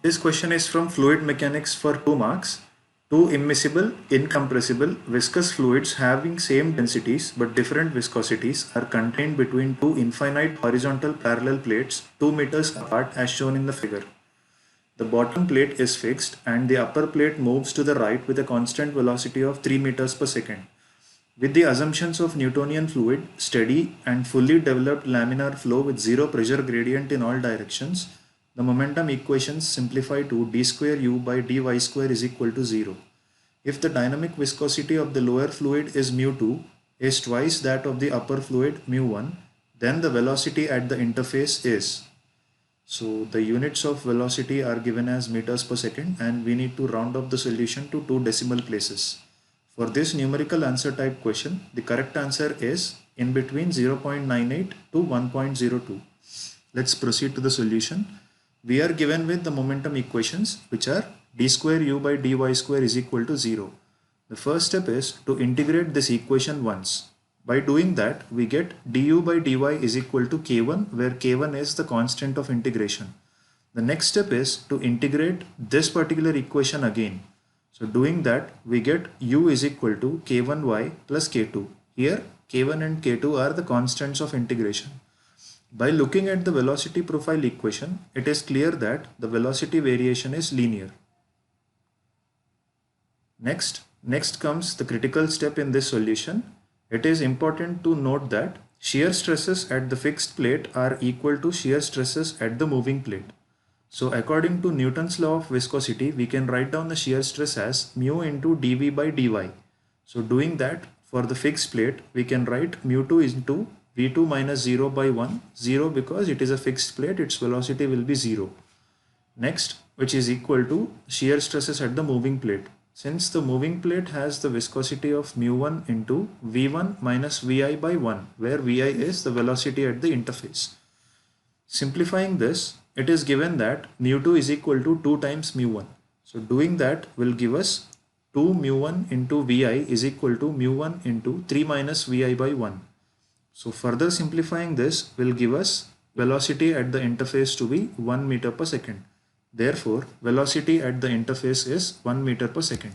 This question is from fluid mechanics for 2 marks. Two immiscible, incompressible, viscous fluids having same densities but different viscosities are contained between two infinite horizontal parallel plates 2 meters apart as shown in the figure. The bottom plate is fixed and the upper plate moves to the right with a constant velocity of 3 meters per second. With the assumptions of Newtonian fluid, steady and fully developed laminar flow with zero pressure gradient in all directions, the momentum equations simplify to d square u by dy square is equal to 0. If the dynamic viscosity of the lower fluid is mu2 is twice that of the upper fluid mu1, then the velocity at the interface is. So the units of velocity are given as meters per second and we need to round up the solution to 2 decimal places. For this numerical answer type question, the correct answer is in between 0.98 to 1.02. Let's proceed to the solution. We are given with the momentum equations which are d square u by dy square is equal to 0. The first step is to integrate this equation once. By doing that, we get du by dy is equal to k1 where k1 is the constant of integration. The next step is to integrate this particular equation again. So doing that, we get u is equal to k1y plus k2. Here k1 and k2 are the constants of integration. By looking at the velocity profile equation, it is clear that the velocity variation is linear. Next comes the critical step in this solution. It is important to note that shear stresses at the fixed plate are equal to shear stresses at the moving plate. So according to Newton's law of viscosity, we can write down the shear stress as mu into dV by dy. So doing that, for the fixed plate, we can write mu2 into v2 minus 0 by 1, 0 because it is a fixed plate, its velocity will be 0. Next, which is equal to shear stresses at the moving plate. Since the moving plate has the viscosity of mu1 into v1 minus vi by 1, where vi is the velocity at the interface. Simplifying this, it is given that mu2 is equal to 2 times mu1. So doing that will give us 2 mu1 into vi is equal to mu1 into 3 minus vi by 1. So further simplifying this will give us velocity at the interface to be 1 meter per second. Therefore, velocity at the interface is 1 meter per second.